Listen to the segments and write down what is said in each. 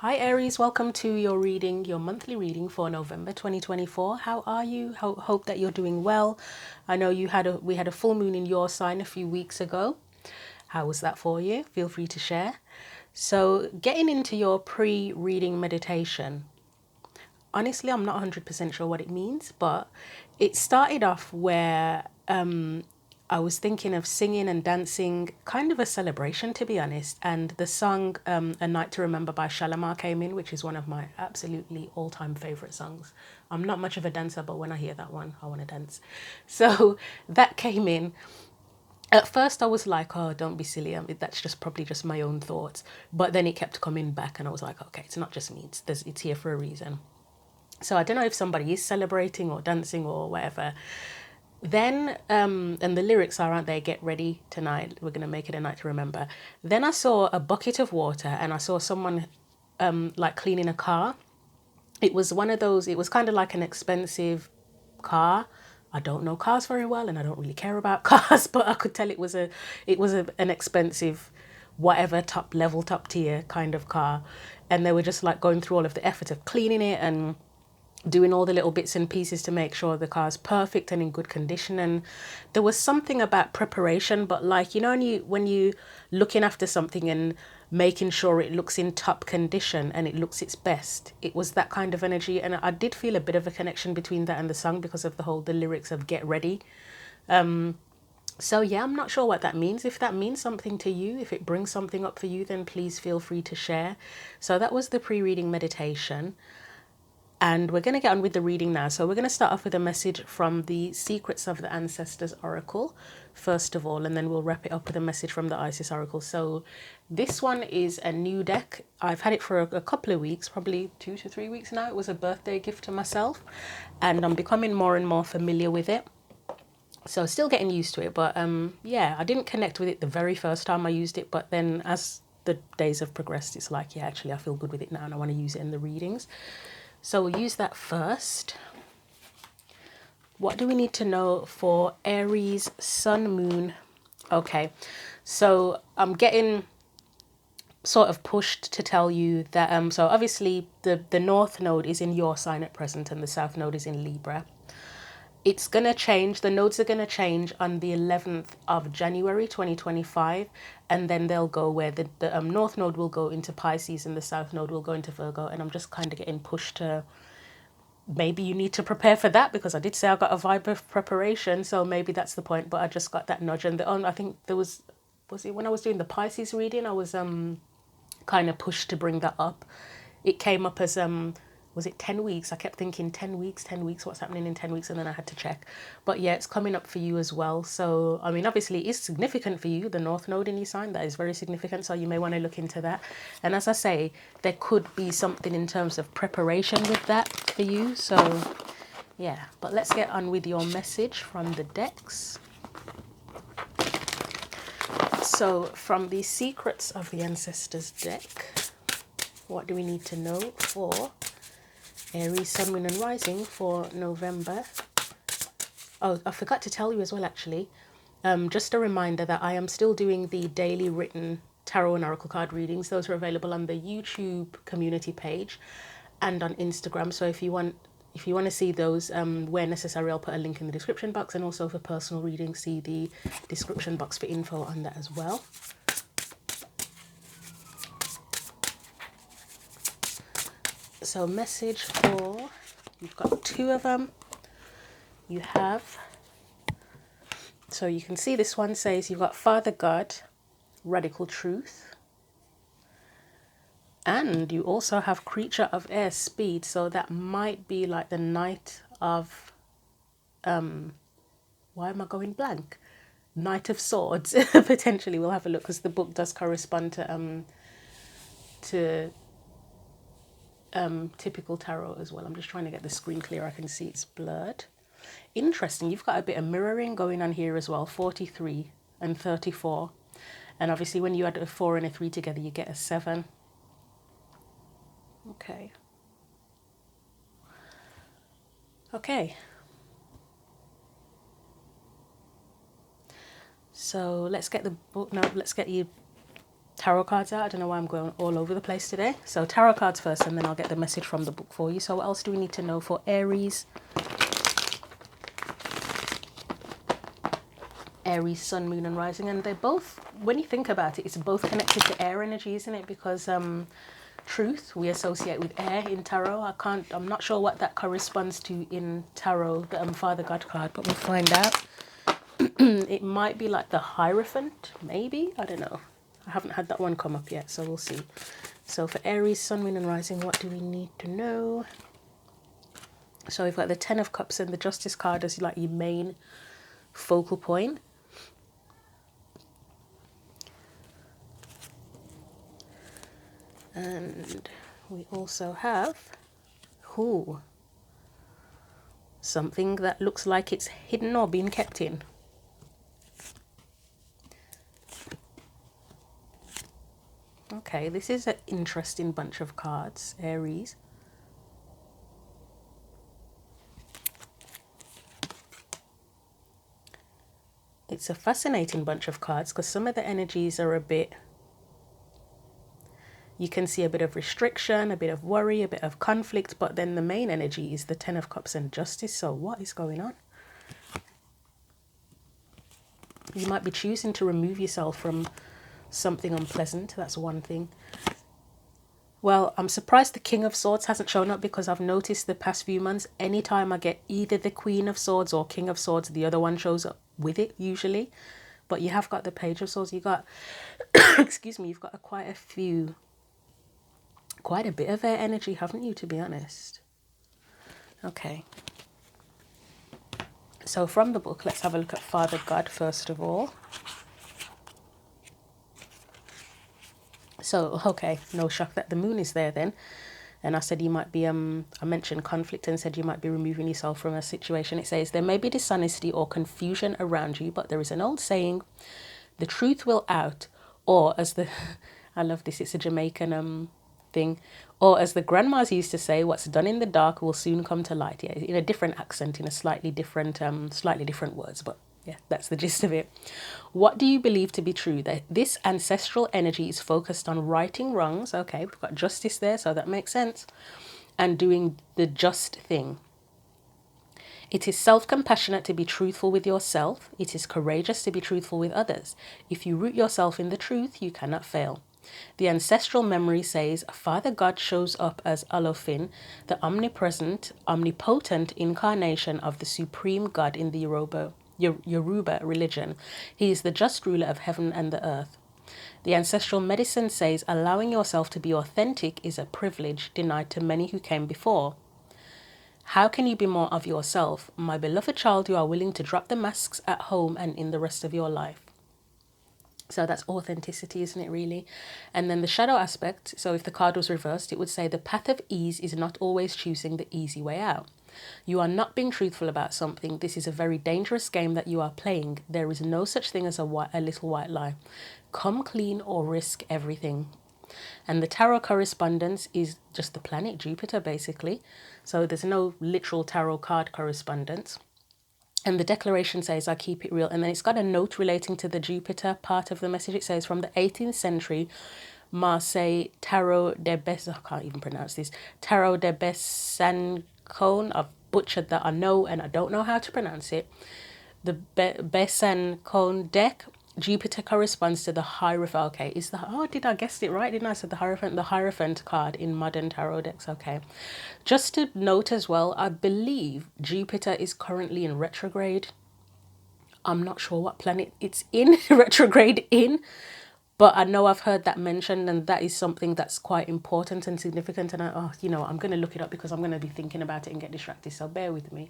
Hi Aries, welcome to your reading, your monthly reading for November 2024. How are you? Hope that you're doing well. I know we had a full moon in your sign a few weeks ago. How was that for you? Feel free to share. So, getting into your pre-reading meditation. Honestly, I'm not 100% sure what it means, but it started off where I was thinking of singing and dancing, kind of a celebration, to be honest. And the song A Night to Remember by Shalimar came in, which is one of my absolutely all-time favorite songs. I'm not much of a dancer, but when I hear that one, I want to dance. So that came in. At first, I was like, oh, don't be silly. That's just probably just my own thoughts. But then it kept coming back, and I was like, okay, it's not just me. It's here for a reason. So I don't know if somebody is celebrating or dancing or whatever. Then, and the lyrics are, aren't they? Get ready tonight. We're going to make it a night to remember. Then I saw a bucket of water and I saw someone like cleaning a car. It was one of those, it was kind of like an expensive car. I don't know cars very well and I don't really care about cars, but I could tell an expensive, whatever top level, top tier kind of car. And they were just like going through all of the effort of cleaning it and doing all the little bits and pieces to make sure the car's perfect and in good condition. And there was something about preparation, but like, you know, when you looking after something and making sure it looks in top condition and it looks its best, it was that kind of energy. And I did feel a bit of a connection between that and the song because of the lyrics of get ready. So yeah, I'm not sure what that means. If that means something to you, if it brings something up for you, then please feel free to share. So that was the pre-reading meditation. And we're going to get on with the reading now. So we're going to start off with a message from the Secrets of the Ancestors Oracle, first of all, and then we'll wrap it up with a message from the Isis Oracle. So this one is a new deck. I've had it for a couple of weeks, probably 2 to 3 weeks now. It was a birthday gift to myself, and I'm becoming more and more familiar with it. So still getting used to it, but yeah, I didn't connect with it the very first time I used it, but then as the days have progressed, it's like, yeah, actually I feel good with it now and I want to use it in the readings. So we'll use that first. What do we need to know for Aries, Sun, Moon? Okay, so I'm getting sort of pushed to tell you that, so obviously the North Node is in your sign at present and the South Node is in Libra. It's going to change. The nodes are going to change on the 11th of January 2025. And then they'll go where the North Node will go into Pisces and the South Node will go into Virgo. And I'm just kind of getting pushed to, maybe you need to prepare for that because I did say I got a vibe of preparation. So maybe that's the point. But I just got that nudge. And I think there was it when I was doing the Pisces reading, I was kind of pushed to bring that up. It came up as was it 10 weeks? I kept thinking 10 weeks, 10 weeks, what's happening in 10 weeks? And then I had to check. But yeah, it's coming up for you as well. So, I mean, obviously it's significant for you, the North Node in your sign. That is very significant. So you may want to look into that. And as I say, there could be something in terms of preparation with that for you. So yeah, but let's get on with your message from the decks. So from the Secrets of the Ancestors deck, what do we need to know for Aries, Sun, Moon and Rising for November? Oh, I forgot to tell you as well, actually. Just a reminder that I am still doing the daily written tarot and oracle card readings. Those are available on the YouTube community page and on Instagram. So if you want to see those, where necessary, I'll put a link in the description box. And also for personal readings, see the description box for info on that as well. So message for, you've got 2 of them. You have, so you can see this one says you've got Father God, Radical Truth. And you also have Creature of Air, Speed. So that might be like the Knight of, why am I going blank? Knight of Swords. Potentially we'll have a look because the book does correspond to typical tarot as well. I'm just trying to get the screen clear. I can see it's blurred. Interesting, you've got a bit of mirroring going on here as well, 43 and 34. And obviously when you add a 4 and a 3 together, you get a 7. Okay. Okay. So let's get the book now. Let's get you tarot cards out. I don't know why I'm going all over the place today. So tarot cards first, and then I'll get the message from the book for you. So what else do we need to know for Aries? Aries, sun, moon, and rising. And they're both, when you think about it, it's both connected to air energy, isn't it? Because truth we associate with air in tarot. I'm not sure what that corresponds to in tarot, the Father God card, but we'll find out. It might be like the Hierophant, maybe, I don't know. I haven't had that one come up yet, so we'll see. So for Aries, sun, moon, and rising, what do we need to know? So we've got the Ten of Cups and the Justice card as like your main focal point. And we also have something that looks like it's hidden or being kept in. Okay, this is an interesting bunch of cards, Aries. It's a fascinating bunch of cards because some of the energies are a bit, you can see a bit of restriction, a bit of worry, a bit of conflict, but then the main energy is the Ten of Cups and Justice. So what is going on? You might be choosing to remove yourself from something unpleasant. That's one thing. Well, I'm surprised the King of Swords hasn't shown up, because I've noticed the past few months, anytime I get either the Queen of Swords or King of Swords, the other one shows up with it usually. But you have got the Page of Swords. You got, excuse me, you've got quite a bit of air energy, haven't you, to be honest? Okay. So from the book, let's have a look at Father God first of all. So, okay, no shock that the moon is there then. And I said you might be, I mentioned conflict and said you might be removing yourself from a situation. It says, there may be dishonesty or confusion around you, but there is an old saying, the truth will out. Or as the, I love this, it's a Jamaican thing. Or as the grandmas used to say, what's done in the dark will soon come to light. Yeah, in a different accent, in a slightly different words, but yeah, that's the gist of it. What do you believe to be true? That this ancestral energy is focused on righting wrongs. Okay, we've got justice there, so that makes sense. And doing the just thing. It is self-compassionate to be truthful with yourself. It is courageous to be truthful with others. If you root yourself in the truth, you cannot fail. The ancestral memory says Father God shows up as Olofin, the omnipresent, omnipotent incarnation of the supreme God in the Yoruba religion. He is the just ruler of heaven and the earth. The ancestral medicine says allowing yourself to be authentic is a privilege denied to many who came before. How can you be more of yourself? My beloved child, you are willing to drop the masks at home and in the rest of your life. So that's authenticity, isn't it, really? And then the shadow aspect, so if the card was reversed, it would say the path of ease is not always choosing the easy way out. You are not being truthful about something. This is a very dangerous game that you are playing. There is no such thing as a little white lie. Come clean or risk everything. And the tarot correspondence is just the planet Jupiter, basically. So there's no literal tarot card correspondence. And the declaration says, I keep it real. And then it's got a note relating to the Jupiter part of the message. It says, from the 18th century, Marseille Tarot de Besson, I can't even pronounce this, Tarot de Besancon, I've butchered that, I know, and I don't know how to pronounce it. The Besancon deck, Jupiter corresponds to the Hierophant. Okay, did I guess it right? Didn't I say the Hierophant card in modern tarot decks? Okay. Just to note as well, I believe Jupiter is currently in retrograde. I'm not sure what planet it's in, retrograde in, but I know I've heard that mentioned, and that is something that's quite important and significant. And I'm going to look it up because I'm going to be thinking about it and get distracted. So bear with me.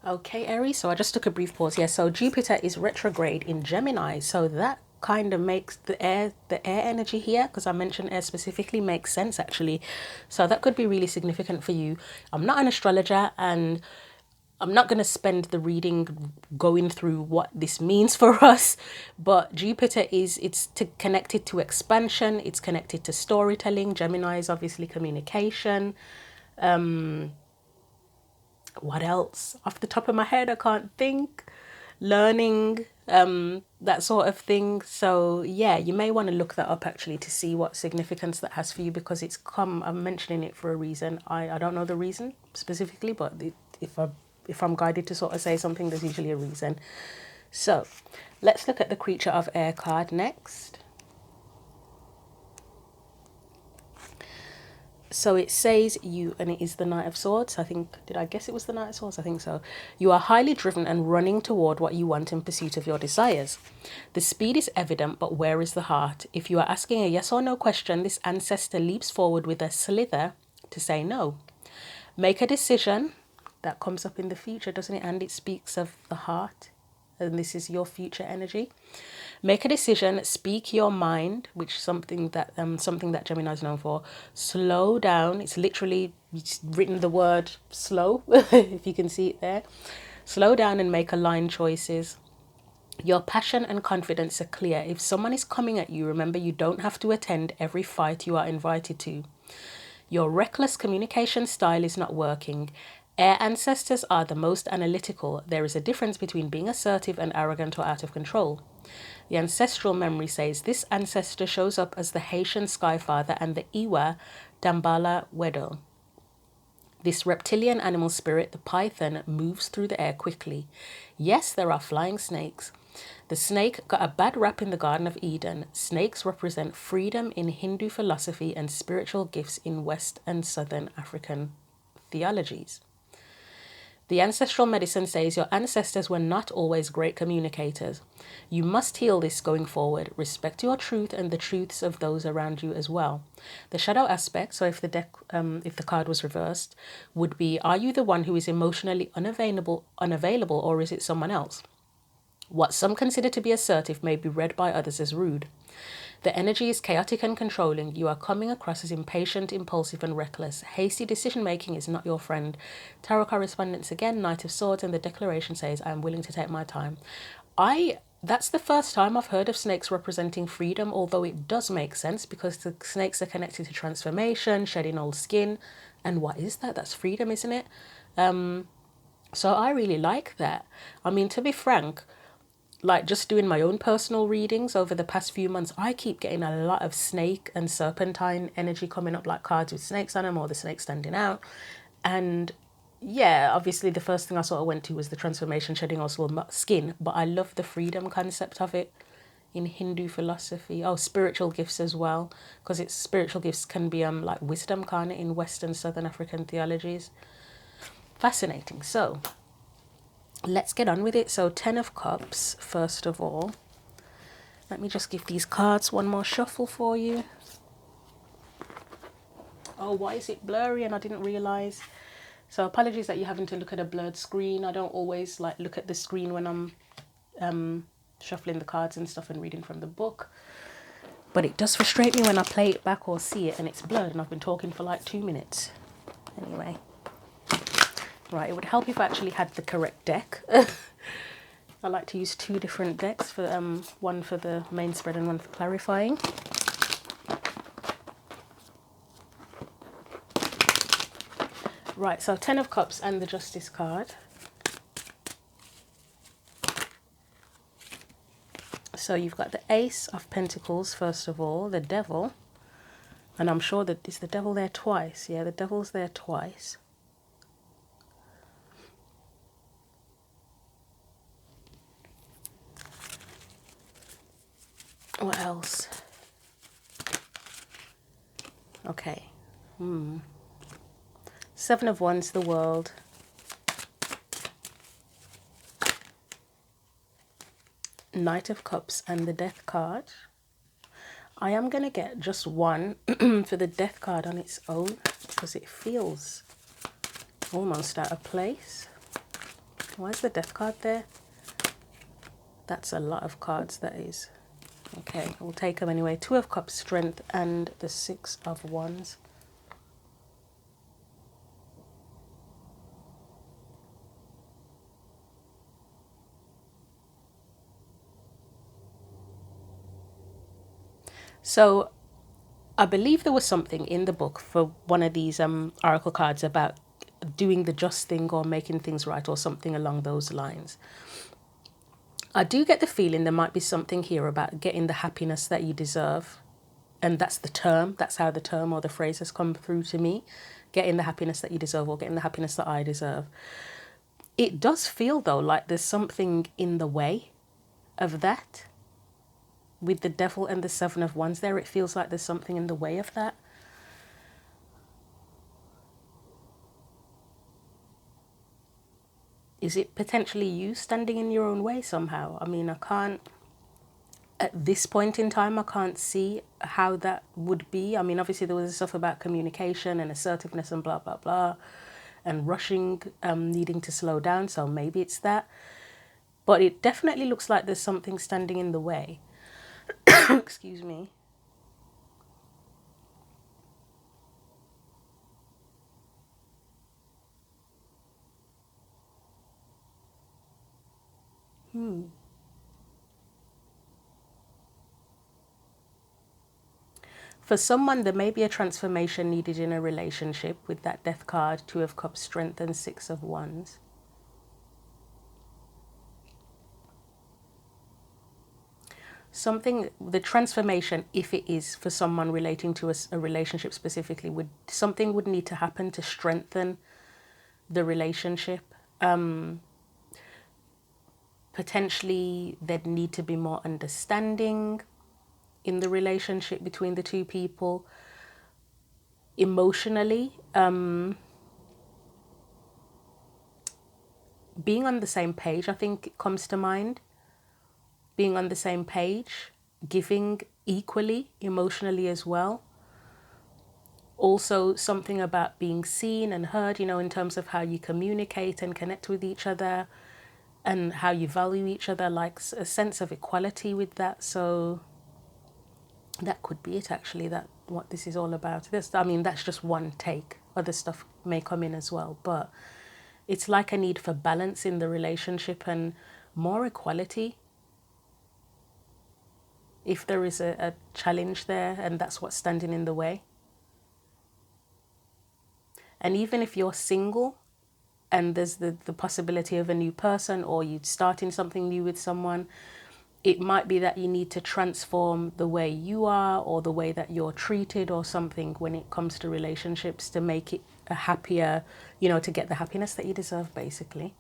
Okay, Aries, so I just took a brief pause here. So Jupiter is retrograde in Gemini. So that kind of makes the air energy here, because I mentioned air specifically, makes sense actually. So that could be really significant for you. I'm not an astrologer, and I'm not going to spend the reading going through what this means for us, but Jupiter it's connected to expansion. It's connected to storytelling. Gemini is obviously communication. What else? Off the top of my head, I can't think. learning, that sort of thing. So yeah, you may want to look that up actually to see what significance that has for you, because I'm mentioning it for a reason. I don't know the reason specifically, but if I'm guided to sort of say something, there's usually a reason. So let's look at the Creature of Air card next. So it says and it is the Knight of Swords. I think, did I guess it was the Knight of Swords? I think so. You are highly driven and running toward what you want in pursuit of your desires. The speed is evident, but where is the heart? If you are asking a yes or no question, this ancestor leaps forward with a slither to say no. Make a decision. That comes up in the future, doesn't it? And it speaks of the heart. And this is your future energy. Make a decision, speak your mind, which is something that Gemini is known for. Slow down. It's literally written the word slow, if you can see it there. Slow down and make aligned choices. Your passion and confidence are clear. If someone is coming at you, remember you don't have to attend every fight you are invited to. Your reckless communication style is not working. Air ancestors are the most analytical. There is a difference between being assertive and arrogant or out of control. The ancestral memory says this ancestor shows up as the Haitian Sky Father and the Iwa Dambala Wedo. This reptilian animal spirit, the python, moves through the air quickly. Yes, there are flying snakes. The snake got a bad rap in the Garden of Eden. Snakes represent freedom in Hindu philosophy and spiritual gifts in West and Southern African theologies. The ancestral medicine says your ancestors were not always great communicators. You must heal this going forward. Respect your truth and the truths of those around you as well. The shadow aspect, so if the card was reversed, would be, are you the one who is emotionally unavailable, or is it someone else? What some consider to be assertive may be read by others as rude. The energy is chaotic and controlling. You are coming across as impatient, impulsive, and reckless. Hasty decision-making is not your friend. Tarot correspondence again, Knight of Swords, and the declaration says, I am willing to take my time. That's the first time I've heard of snakes representing freedom, although it does make sense because the snakes are connected to transformation, shedding old skin. And what is that? That's freedom, isn't it? So I really like that. I mean, to be frank, like just doing my own personal readings over the past few months, I keep getting a lot of snake and serpentine energy coming up, like cards with snakes on them or the snake standing out. And yeah, obviously the first thing I sort of went to was the transformation, shedding also skin, but I love the freedom concept of it in Hindu philosophy. Oh, spiritual gifts as well, because it's spiritual gifts can be like wisdom kind of in West and Southern African theologies. Fascinating. So let's get on with it. So 10 of Cups, first of all. Let me just give these cards one more shuffle for you. Oh, why is it blurry? And I didn't realise. So apologies that you're having to look at a blurred screen. I don't always like look at the screen when I'm shuffling the cards and stuff and reading from the book. But it does frustrate me when I play it back or see it and it's blurred and I've been talking for like 2 minutes. Anyway. Right, it would help if I actually had the correct deck. I like to use 2 different decks, for one for the main spread and one for clarifying. Right, so 10 of Cups and the Justice card. So you've got the Ace of Pentacles, first of all, the Devil. And I'm sure that is the Devil there twice. Yeah, the Devil's there twice. What else? Okay. 7 of Wands, the World. Knight of Cups and the Death card. I am going to get just one for the Death card on its own because it feels almost out of place. Why is the Death card there? That's a lot of cards, that is. Okay, we'll take them anyway. 2 of Cups, Strength, and the 6 of Wands. So I believe there was something in the book for one of these oracle cards about doing the just thing or making things right or something along those lines. I do get the feeling there might be something here about getting the happiness that you deserve. And that's the term, that's how the term or the phrase has come through to me. Getting the happiness that you deserve, or getting the happiness that I deserve. It does feel, though, like there's something in the way of that. With the Devil and the Seven of Wands there, it feels like there's something in the way of that. Is it potentially you standing in your own way somehow? I mean, I can't, at this point in time, I can't see how that would be. I mean, obviously there was stuff about communication and assertiveness and blah, blah, blah, and rushing, needing to slow down. So maybe it's that. But it definitely looks like there's something standing in the way. Excuse me. For someone, there may be a transformation needed in a relationship with that Death card, Two of Cups, Strength, and Six of Wands. Something, the transformation, if it is for someone relating to a relationship specifically, something would need to happen to strengthen the relationship. Potentially, there'd need to be more understanding in the relationship between the two people. Emotionally, being on the same page, I think, comes to mind. Being on the same page, giving equally, emotionally as well. Also, something about being seen and heard, you know, in terms of how you communicate and connect with each other and how you value each other, like a sense of equality with that. So that could be it, actually, that what this is all about. I mean, that's just one take. Other stuff may come in as well, but it's like a need for balance in the relationship and more equality. If there is a challenge there, and that's what's standing in the way. And even if you're single and there's the possibility of a new person, or you starting something new with someone, it might be that you need to transform the way you are or the way that you're treated or something when it comes to relationships to make it a happier, you know, to get the happiness that you deserve, basically.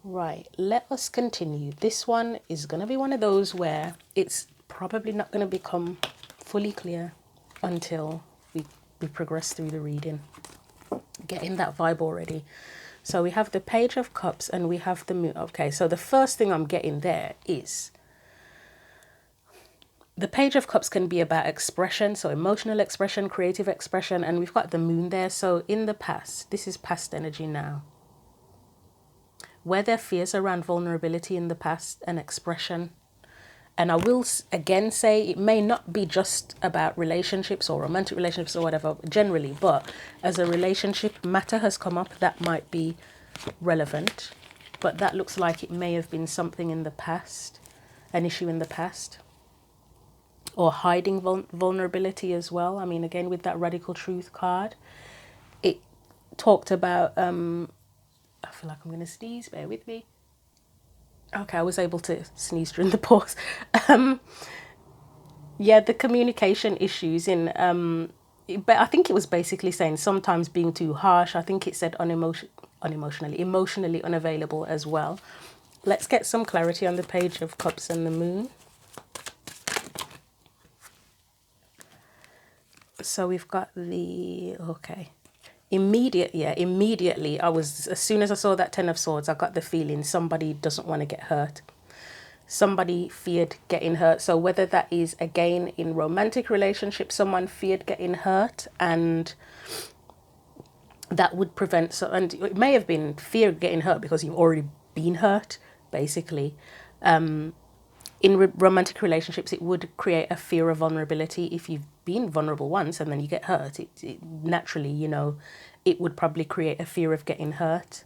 Right, let us continue. This one is going to be one of those where it's probably not going to become fully clear until we progress through the reading. Getting that vibe already. So we have the Page of Cups and we have the Moon. Okay, so the first thing I'm getting there is the Page of Cups can be about expression, so emotional expression, creative expression, and we've got the Moon there. So in the past, this is past energy now. Were there fears around vulnerability in the past and expression? And I will again say it may not be just about relationships or romantic relationships or whatever generally, but as a relationship matter has come up, that might be relevant. But that looks like it may have been something in the past, an issue in the past. Or hiding vulnerability as well. I mean, again, with that Radical Truth card, it talked about, I feel like I'm going to sneeze, bear with me. Okay, I was able to sneeze during the pause. Yeah, the communication issues in, but I think it was basically saying sometimes being too harsh. I think it said emotionally unavailable as well. Let's get some clarity on the Page of Cups and the Moon. So we've got okay. Immediately, as soon as I saw that Ten of Swords, I got the feeling somebody doesn't want to get hurt. Somebody feared getting hurt. So whether that is, again, in romantic relationships, someone feared getting hurt and that would prevent, and it may have been fear of getting hurt because you've already been hurt, basically. In romantic relationships, it would create a fear of vulnerability. If you've been vulnerable once and then you get hurt, it naturally, you know, it would probably create a fear of getting hurt.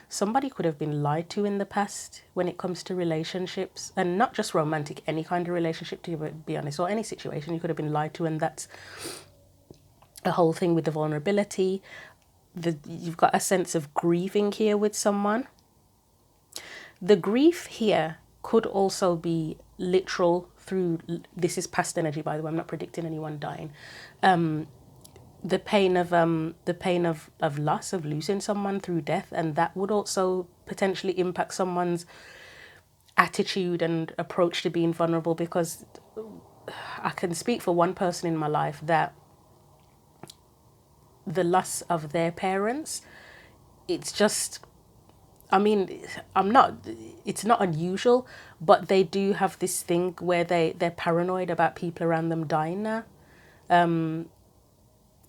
Somebody could have been lied to in the past when it comes to relationships, and not just romantic, any kind of relationship, to be honest, or any situation you could have been lied to, and that's a whole thing with the vulnerability. You've got a sense of grieving here with someone. The grief here could also be literal through, this is past energy, by the way, I'm not predicting anyone dying. The pain of loss, of losing someone through death, and that would also potentially impact someone's attitude and approach to being vulnerable, because I can speak for one person in my life that the loss of their parents, it's just, I mean, it's not unusual, but they do have this thing where they're paranoid about people around them dying now.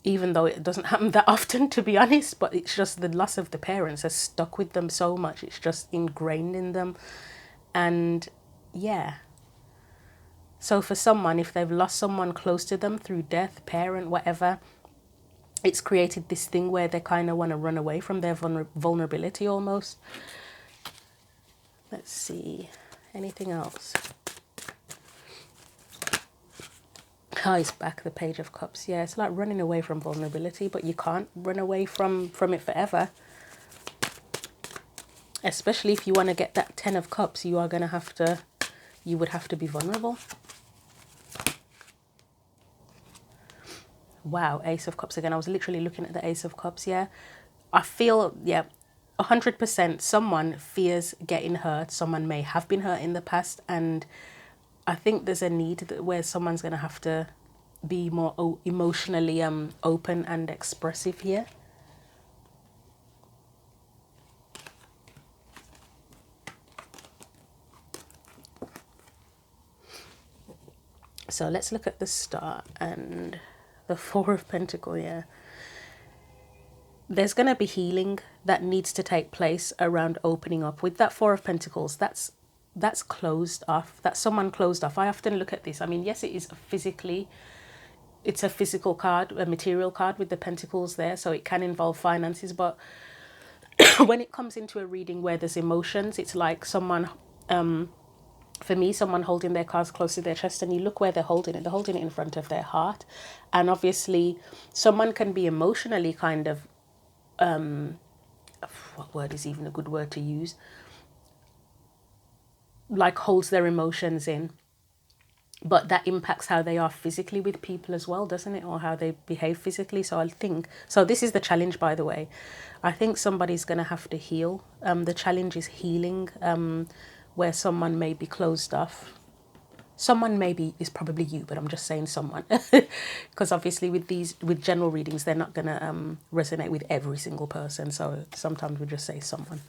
Even though it doesn't happen that often, to be honest, but it's just the loss of the parents has stuck with them so much. It's just ingrained in them. And yeah. So for someone, if they've lost someone close to them through death, parent, whatever, it's created this thing where they kind of want to run away from their vulnerability almost. Let's see. Anything else? Oh, it's back, the Page of Cups. Yeah, it's like running away from vulnerability, but you can't run away from it forever. Especially if you want to get that 10 of Cups, you would have to be vulnerable. Wow, Ace of Cups again. I was literally looking at the Ace of Cups, yeah. I feel, yeah, 100% someone fears getting hurt. Someone may have been hurt in the past, and I think there's a need where someone's going to have to be more emotionally open and expressive here. So let's look at the Star and the Four of Pentacles, yeah. There's going to be healing that needs to take place around opening up. With that Four of Pentacles, that's closed off. That's someone closed off. I often look at this. I mean, yes, it is it's a physical card, a material card with the pentacles there, so it can involve finances. But when it comes into a reading where there's emotions, it's like someone, for me, someone holding their cards close to their chest, and you look where they're holding it in front of their heart. And obviously someone can be emotionally kind of, what word is even a good word to use? Like holds their emotions in, but that impacts how they are physically with people as well, doesn't it? Or how they behave physically. So I think, so this is the challenge, by the way. I think somebody's going to have to heal. The challenge is healing, where someone may be closed off. Someone maybe is probably you, but I'm just saying someone, because obviously with general readings, they're not going to resonate with every single person. So sometimes we just say someone.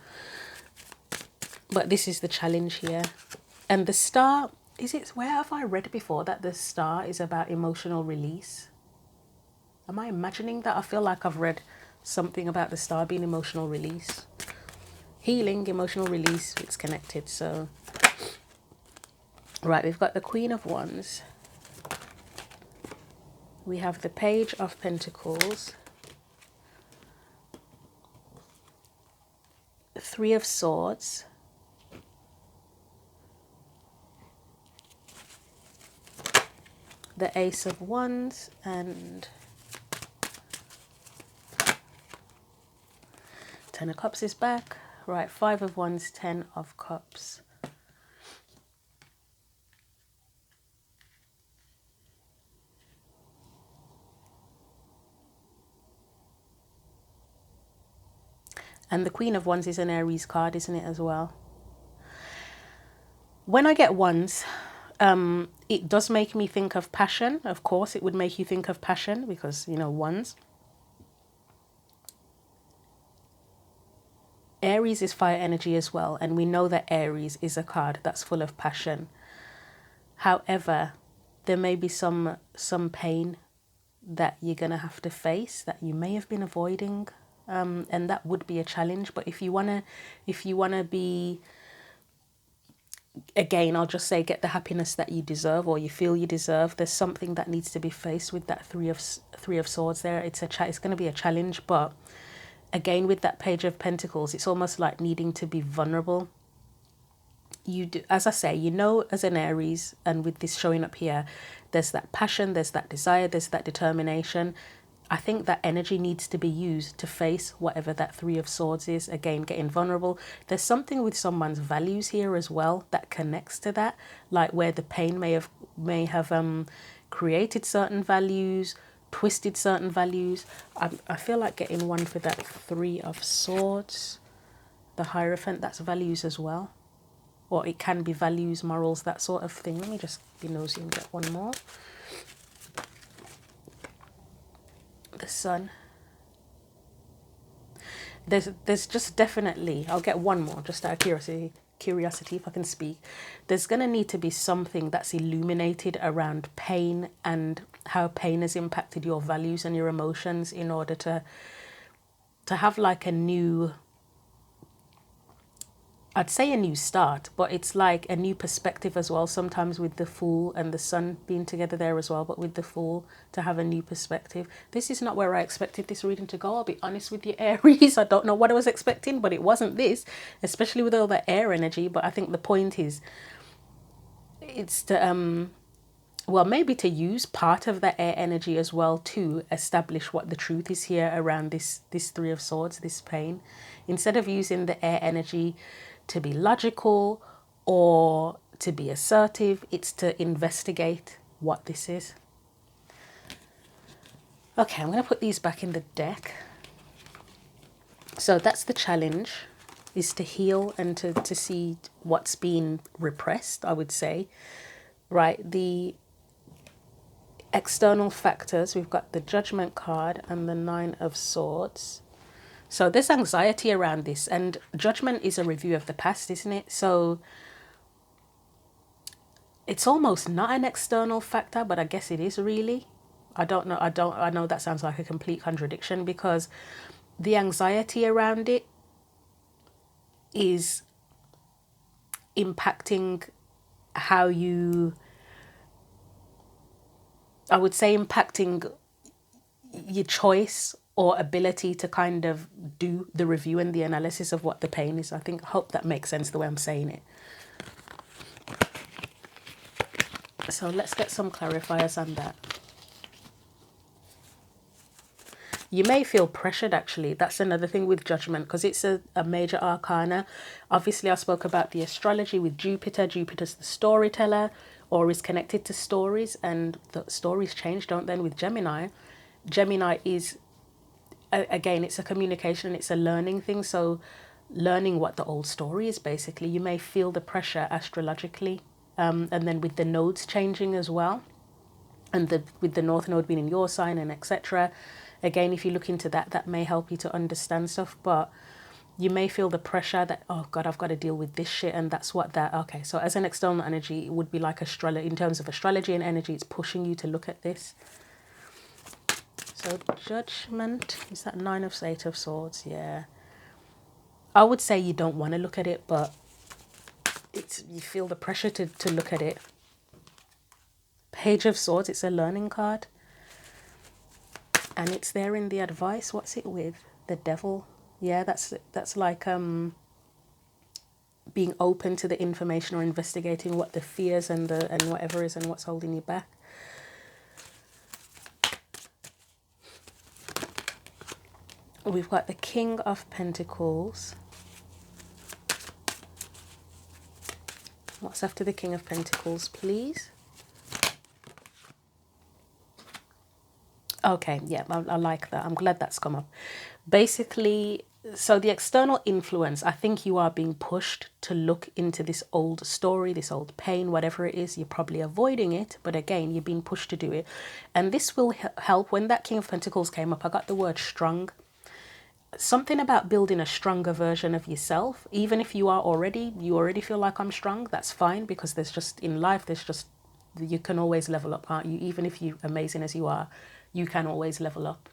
But this is the challenge here. And the Star, where have I read before that the Star is about emotional release? Am I imagining that? I feel like I've read something about the Star being emotional release. Healing, emotional release, it's connected. So, right, we've got the Queen of Wands. We have the Page of Pentacles. The Three of Swords. The Ace of Wands, and 10 of Cups is back. Right, 5 of Wands, 10 of Cups. And the Queen of Wands is an Aries card, isn't it, as well? When I get Wands, it does make me think of passion. Of course, it would make you think of passion because, you know, Wands. Aries is fire energy as well, and we know that Aries is a card that's full of passion. However, there may be some pain that you're going to have to face that you may have been avoiding, and that would be a challenge. But if you want to be, again, I'll just say, get the happiness that you deserve or you feel you deserve, there's something that needs to be faced with that three of Swords there. It's going to be a challenge, but again, with that Page of Pentacles, it's almost like needing to be vulnerable. You do, as I say, you know, as an Aries, and with this showing up here, there's that passion, there's that desire, there's that determination. I think that energy needs to be used to face whatever that Three of Swords is. Again, getting vulnerable. There's something with someone's values here as well that connects to that, like where the pain may have created certain values, twisted certain values. I feel like getting one for that Three of Swords. The Hierophant, that's values as well. Or it can be values, morals, that sort of thing. Let me just be nosy and get one more. The Sun. There's just definitely, I'll get one more just out of curiosity if I can speak. There's going to need to be something that's illuminated around pain and how pain has impacted your values and your emotions in order to have like a new, I'd say a new start, but it's like a new perspective as well. Sometimes with the Fool and the Sun being together there as well, but with the Fool to have a new perspective. This is not where I expected this reading to go. I'll be honest with you, Aries. I don't know what I was expecting, but it wasn't this, especially with all the air energy. But I think the point is, it's to well, maybe to use part of the air energy as well to establish what the truth is here around this Three of Swords, this pain. Instead of using the air energy to be logical or to be assertive, it's to investigate what this is. Okay, I'm going to put these back in the deck. So that's the challenge, is to heal and to see what's been repressed, I would say. Right, the external factors, we've got the Judgment card and the Nine of Swords. So there's anxiety around this, and Judgment is a review of the past, isn't it? So it's almost not an external factor, but I guess it is really. I don't know. I know that sounds like a complete contradiction, because the anxiety around it is impacting how you, I would say, impacting your choice or ability to kind of do the review and the analysis of what the pain is. I hope that makes sense the way I'm saying it. So let's get some clarifiers on that. You may feel pressured, actually. That's another thing with Judgment, because it's a major arcana. Obviously, I spoke about the astrology with Jupiter. Jupiter's the storyteller, or is connected to stories, and the stories change, don't they, with Gemini. Gemini is, again, it's a communication, it's a learning thing. So learning what the old story is, basically. You may feel the pressure astrologically, and then with the nodes changing as well, and with the North Node being in your sign and etc. Again, if you look into that, that may help you to understand stuff, but you may feel the pressure that, oh God, I've got to deal with this shit, and that's what that, okay. So as an external energy, it would be like astrology. In terms of astrology and energy, it's pushing you to look at this. So Judgment, is that Eight of Swords? Yeah. I would say you don't want to look at it, but you feel the pressure to look at it. Page of Swords, it's a learning card. And it's there in the advice. What's it with? The Devil. Yeah, that's like being open to the information or investigating what the fears and whatever is and what's holding you back. We've got the King of Pentacles. What's after the King of Pentacles, please? Okay, yeah, I like that. I'm glad that's come up. Basically, so the external influence, I think you are being pushed to look into this old story, this old pain, whatever it is. You're probably avoiding it, but again, you're being pushed to do it. And this will help. When that King of Pentacles came up, I got the word strong. Something about building a stronger version of yourself. Even if you already feel like I'm strong, that's fine, because there's just, in life, you can always level up, aren't you? Even if you're amazing as you are, you can always level up.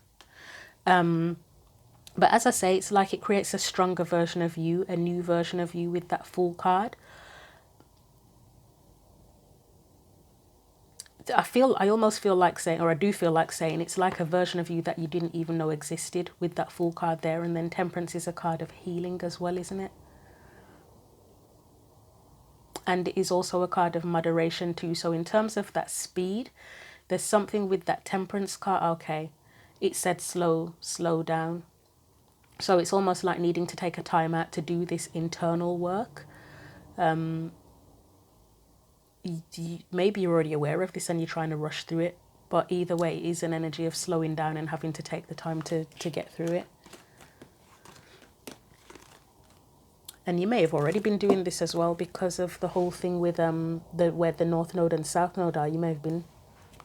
But as I say, it's like it creates a stronger version of you, a new version of you with that Fool card. I almost feel like saying, or I do feel like saying, it's like a version of you that you didn't even know existed with that Fool card there. And then Temperance is a card of healing as well, isn't it? And it is also a card of moderation too. So in terms of that speed, there's something with that Temperance card. Okay, it said slow down. So it's almost like needing to take a time out to do this internal work. Maybe you're already aware of this and you're trying to rush through it, but either way, it is an energy of slowing down and having to take the time to get through it. And you may have already been doing this as well because of the whole thing with where the North Node and South Node are. You may have been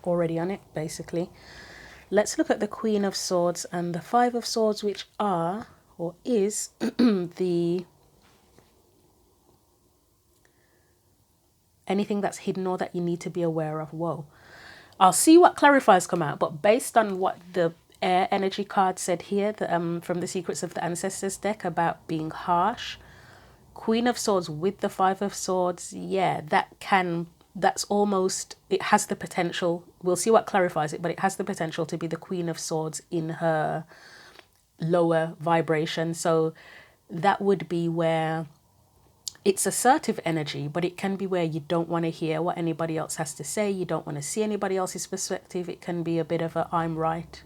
already on it, basically. Let's look at the Queen of Swords and the Five of Swords, which are, or is, the anything that's hidden or that you need to be aware of. Whoa. I'll see what clarifiers come out, but based on what the air energy card said here, from the Secrets of the Ancestors deck about being harsh, Queen of Swords with the Five of Swords, yeah, that's almost, it has the potential, we'll see what clarifies it, but it has the potential to be the Queen of Swords in her lower vibration. So that would be where it's assertive energy, but it can be where you don't want to hear what anybody else has to say. You don't want to see anybody else's perspective. It can be a bit of a I'm right,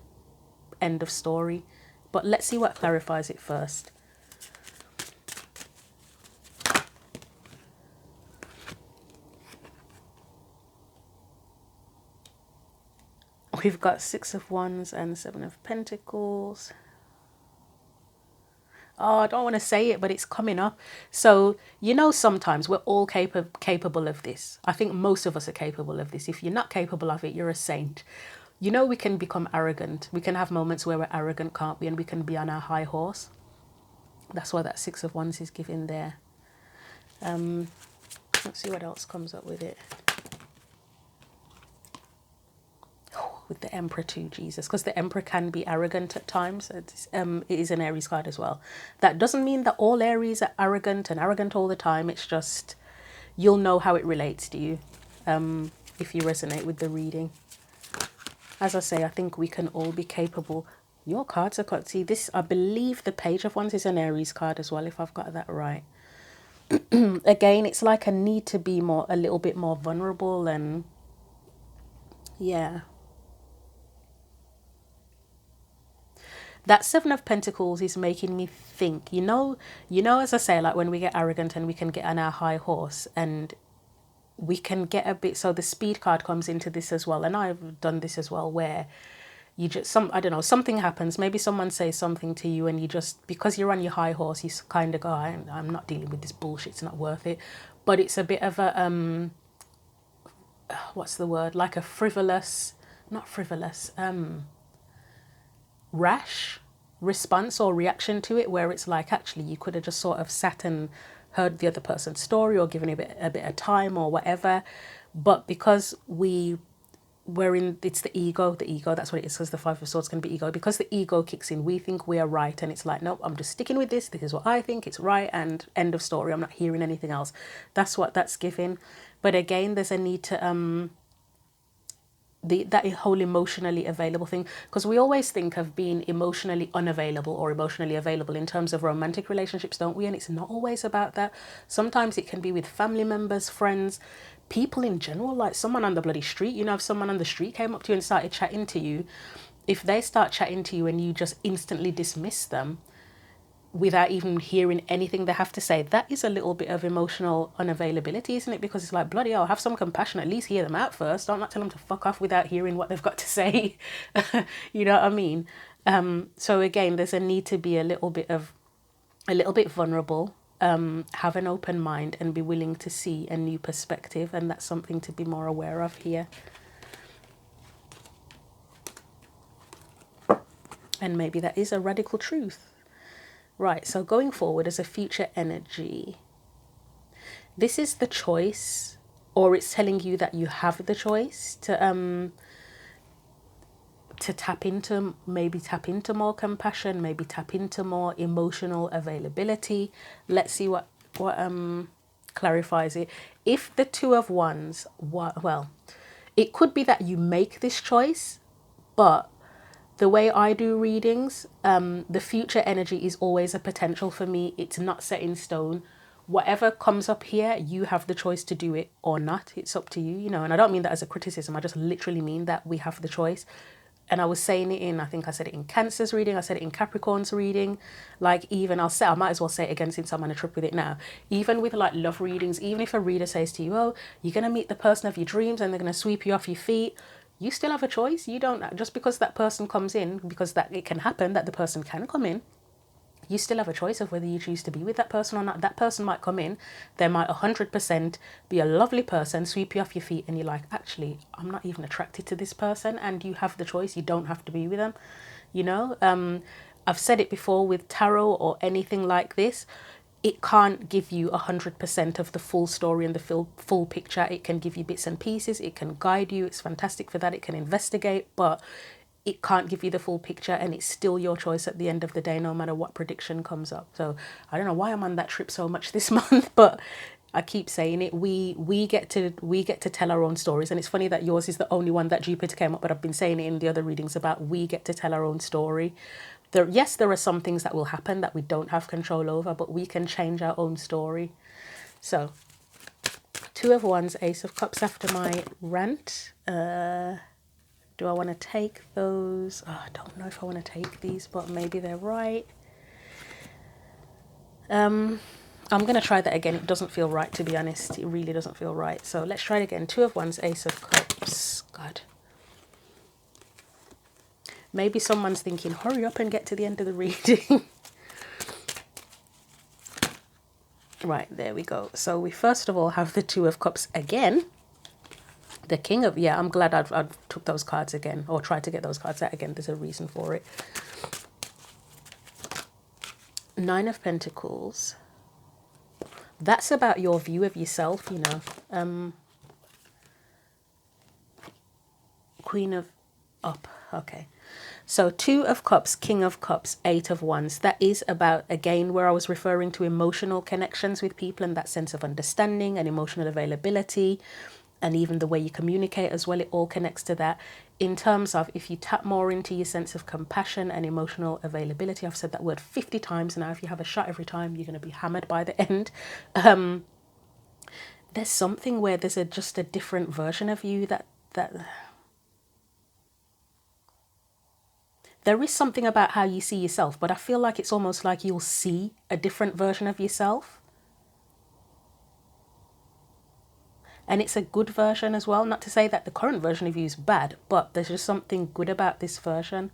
end of story. But let's see what clarifies it first. We've got Six of Wands and Seven of Pentacles. Oh, I don't want to say it, but it's coming up. So, sometimes we're all capable of this. I think most of us are capable of this. If you're not capable of it, you're a saint. We can become arrogant. We can have moments where we're arrogant, can't we? And we can be on our high horse. That's why that Six of Wands is given there. Let's see what else comes up with it. With the Emperor too, Jesus, because the Emperor can be arrogant at times. It is an Aries card as well. That doesn't mean that all Aries are arrogant and arrogant all the time. It's just you'll know how it relates to you if you resonate with the reading. As I say, I think we can all be capable. Your cards are quite, see this, I believe the Page of Wands is an Aries card as well, if I've got that right. Again, it's like a need to be a little bit more vulnerable, and yeah. That Seven of Pentacles is making me think, as I say, like when we get arrogant and we can get on our high horse and we can get a bit, so the Speed card comes into this as well. And I've done this as well, where you just, I don't know, something happens. Maybe someone says something to you and you just, because you're on your high horse, you kind of go, I'm not dealing with this bullshit. It's not worth it. But it's a bit of a, what's the word? Like a rash response or reaction to it, where it's like, actually you could have just sort of sat and heard the other person's story or given it a bit of time or whatever, but because it's the ego, that's what it is, because the Five of Swords can be ego. Because the ego kicks in, we think we are right, and it's like, nope, I'm just sticking with this is what I think, it's right, and end of story. I'm not hearing anything else. That's what that's giving. But again, there's a need to that whole emotionally available thing, because we always think of being emotionally unavailable or emotionally available in terms of romantic relationships, don't we? And it's not always about that. Sometimes it can be with family members, friends, people in general, like someone on the bloody street. If someone on the street came up to you and started chatting to you, if they start chatting to you and you just instantly dismiss them without even hearing anything they have to say, that is a little bit of emotional unavailability, isn't it? Because it's like, bloody hell, have some compassion, at least hear them out first. Don't not tell them to fuck off without hearing what they've got to say. You know what I mean? So again, there's a need to be a little bit vulnerable, have an open mind, and be willing to see a new perspective. And that's something to be more aware of here. And maybe that is a radical truth. Right, so going forward as a future energy, this is the choice, or it's telling you that you have the choice to tap into more compassion, maybe tap into more emotional availability. Let's see what clarifies it. If the Two of Wands, well, it could be that you make this choice, but the way I do readings, the future energy is always a potential for me. It's not set in stone. Whatever comes up here, you have the choice to do it or not. It's up to you, And I don't mean that as a criticism. I just literally mean that we have the choice. And I was saying it in, I think I said it in Cancer's reading, I said it in Capricorn's reading. Like even I might as well say it again since I'm on a trip with it now. Even with like love readings, even if a reader says to you, oh, you're going to meet the person of your dreams and they're going to sweep you off your feet, you still have a choice. You don't, just because that person comes in, because that it can happen that the person can come in, you still have a choice of whether you choose to be with that person or not. That person might come in, they might 100% be a lovely person, sweep you off your feet, and you're like, actually, I'm not even attracted to this person, and you have the choice. You don't have to be with them, you know. I've said it before with tarot or anything like this. It can't give you 100% of the full story and the full picture. It can give you bits and pieces. It can guide you. It's fantastic for that. It can investigate, but it can't give you the full picture, and it's still your choice at the end of the day, no matter what prediction comes up. So I don't know why I'm on that trip so much this month, but I keep saying it. We get to tell our own stories, and it's funny that yours is the only one that Jupiter came up, but I've been saying it in the other readings about we get to tell our own story. Yes, there are some things that will happen that we don't have control over, but we can change our own story. So, Two of Wands, Ace of Cups after my rant. Do I want to take those? Oh, I don't know if I want to take these, but maybe they're right. I'm going to try that again. It doesn't feel right, to be honest. It really doesn't feel right. So let's try it again. Two of Wands, Ace of Cups. God. Maybe someone's thinking, hurry up and get to the end of the reading. Right, there we go. So we first of all have the Two of Cups again. The King of, yeah, I'm glad I took those cards again, or tried to get those cards out again. There's a reason for it. Nine of Pentacles. That's about your view of yourself, you know. Queen of Up, okay. So Two of Cups, King of Cups, Eight of Wands. That is about, again, where I was referring to emotional connections with people and that sense of understanding and emotional availability. And even the way you communicate as well, it all connects to that. In terms of if you tap more into your sense of compassion and emotional availability, I've said that word 50 times now. If you have a shot every time, you're going to be hammered by the end. There's something where there's just a different version of you that there is something about how you see yourself, but I feel like it's almost like you'll see a different version of yourself. And it's a good version as well. Not to say that the current version of you is bad, but there's just something good about this version.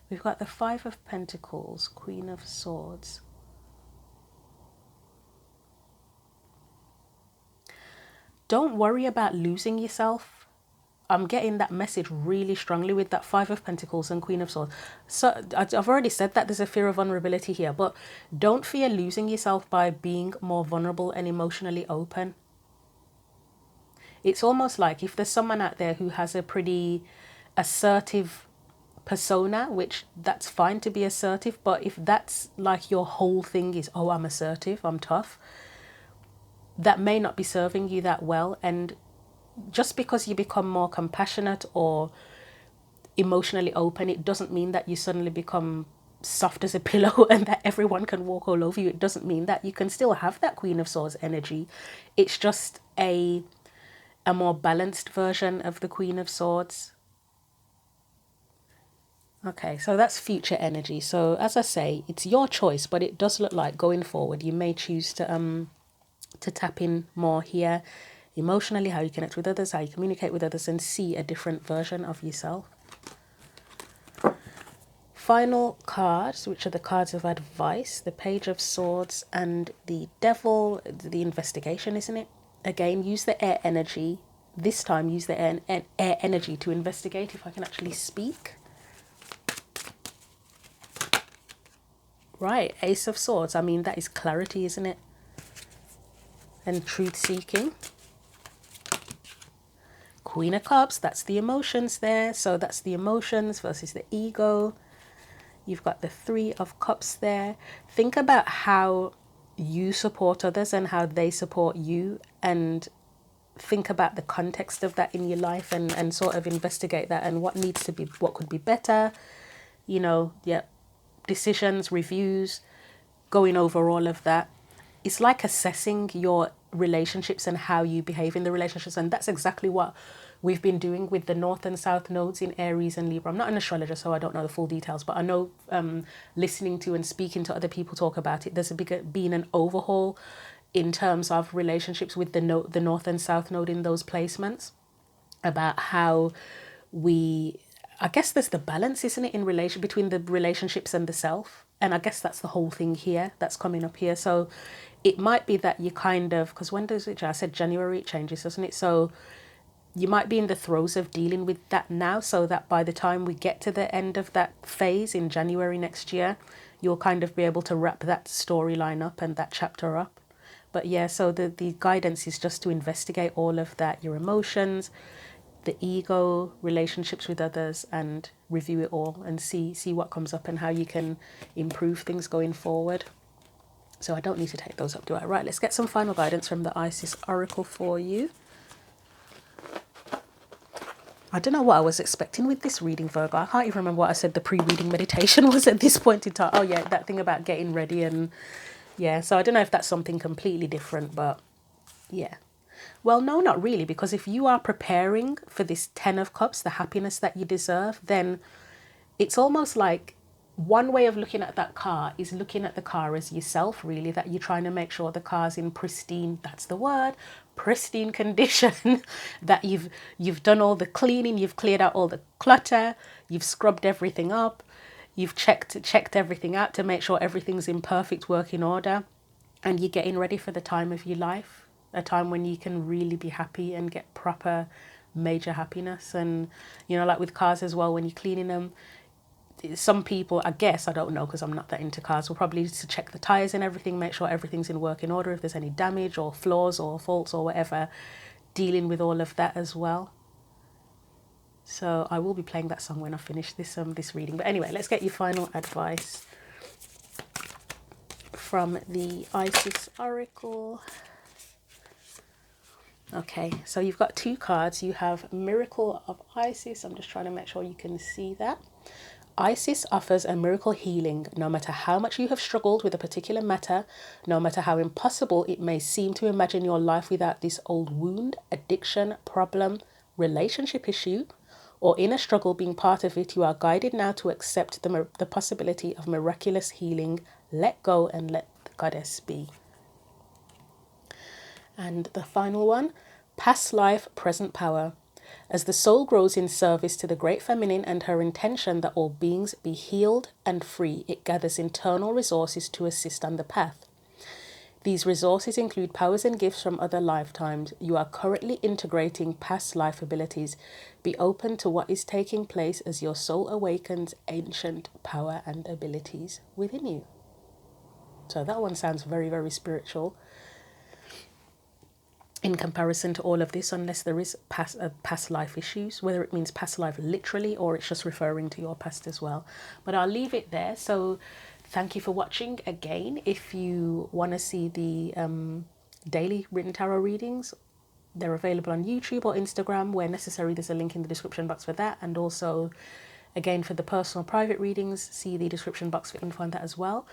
We've got the Five of Pentacles, Queen of Swords. Don't worry about losing yourself. I'm getting that message really strongly with that Five of Pentacles and Queen of Swords. So I've already said that there's a fear of vulnerability here, but don't fear losing yourself by being more vulnerable and emotionally open. It's almost like if there's someone out there who has a pretty assertive persona, which that's fine to be assertive, but if that's like your whole thing is, oh, I'm assertive, I'm tough, that may not be serving you that well. And just because you become more compassionate or emotionally open, it doesn't mean that you suddenly become soft as a pillow and that everyone can walk all over you. It doesn't mean that. You can still have that Queen of Swords energy. It's just a more balanced version of the Queen of Swords. Okay, so that's future energy. So as I say, it's your choice, but it does look like going forward you may choose to tap in more here emotionally, how you connect with others, how you communicate with others, and see a different version of yourself. Final cards, which are the cards of advice, the Page of Swords and the Devil, the investigation, isn't it? Again, use the air energy. This time, use the air energy to investigate, if I can actually speak. Right, Ace of Swords. I mean, that is clarity, isn't it? And truth-seeking. Queen of Cups, that's the emotions there. So that's the emotions versus the ego. You've got the Three of Cups there. Think about how you support others and how they support you, and think about the context of that in your life, and sort of investigate that and what needs to be, what could be better, you know. Yeah, decisions, reviews, going over all of that. It's like assessing your relationships and how you behave in the relationships, and that's exactly what we've been doing with the North and South nodes in Aries and Libra. I'm not an astrologer, so I don't know the full details, but I know listening to and speaking to other people talk about it, there's been an overhaul in terms of relationships with the North and South node in those placements, about how I guess there's the balance, isn't it, in relation between the relationships and the self. And I guess that's the whole thing here that's coming up here. So it might be that you kind of, because when does it, I said January, it changes, doesn't it? So you might be in the throes of dealing with that now, so that by the time we get to the end of that phase in January next year, you'll kind of be able to wrap that storyline up and that chapter up. But yeah, so the guidance is just to investigate all of that, your emotions, the ego, relationships with others, and review it all and see what comes up and how you can improve things going forward. So I don't need to take those up, do I? Right, let's get some final guidance from the Isis Oracle for you. I don't know what I was expecting with this reading, Virgo. I can't even remember what I said the pre-reading meditation was at this point in time. Oh yeah, that thing about getting ready, and yeah, so I don't know if that's something completely different, but yeah. Well, no, not really, because if you are preparing for this 10 of Cups, the happiness that you deserve, then it's almost like one way of looking at that car is looking at the car as yourself, really, that you're trying to make sure the car's in pristine, that's the word, pristine condition, that you've done all the cleaning, you've cleared out all the clutter, you've scrubbed everything up, you've checked everything out to make sure everything's in perfect working order, and you're getting ready for the time of your life. A time when you can really be happy and get proper major happiness. And you know, like with cars as well, when you're cleaning them, some people, I guess, I don't know because I'm not that into cars, will probably need to check the tires and everything, make sure everything's in working order, if there's any damage or flaws or faults or whatever, dealing with all of that as well. So I will be playing that song when I finish this reading. But anyway, let's get your final advice from the Isis Oracle. Okay, so you've got two cards. You have Miracle of Isis. I'm just trying to make sure you can see that. Isis offers a miracle healing, no matter how much you have struggled with a particular matter, no matter how impossible it may seem to imagine your life without this old wound, addiction, problem, relationship issue, or inner struggle being part of it. You are guided now to accept the possibility of miraculous healing. Let go and let the goddess be. And the final one, past life, present power. As the soul grows in service to the great feminine and her intention that all beings be healed and free, it gathers internal resources to assist on the path. These resources include powers and gifts from other lifetimes. You are currently integrating past life abilities. Be open to what is taking place as your soul awakens ancient power and abilities within you. So that one sounds very, very spiritual in comparison to all of this, unless there is past life issues, whether it means past life literally or it's just referring to your past as well. But I'll leave it there. So thank you for watching again. If you want to see the daily written tarot readings, they're available on YouTube or Instagram. Where necessary, there's a link in the description box for that. And also, again, for the personal private readings, see the description box for info on that as well.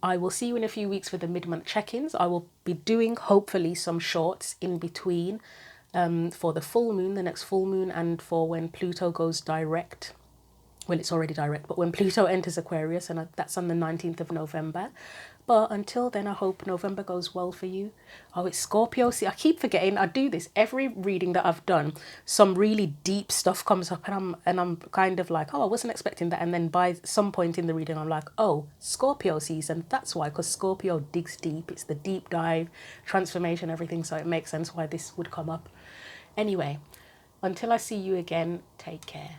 I will see you in a few weeks for the mid-month check-ins. I will be doing, hopefully, some shorts in between for the full moon, the next full moon, and for when Pluto goes direct. Well, it's already direct, but when Pluto enters Aquarius, and that's on the 19th of November. But until then, I hope November goes well for you. Oh, it's Scorpio. See, I keep forgetting. I do this every reading that I've done. Some really deep stuff comes up, and I'm kind of like, oh, I wasn't expecting that. And then by some point in the reading, I'm like, oh, Scorpio season. That's why, because Scorpio digs deep. It's the deep dive, transformation, everything. So it makes sense why this would come up. Anyway, until I see you again, take care.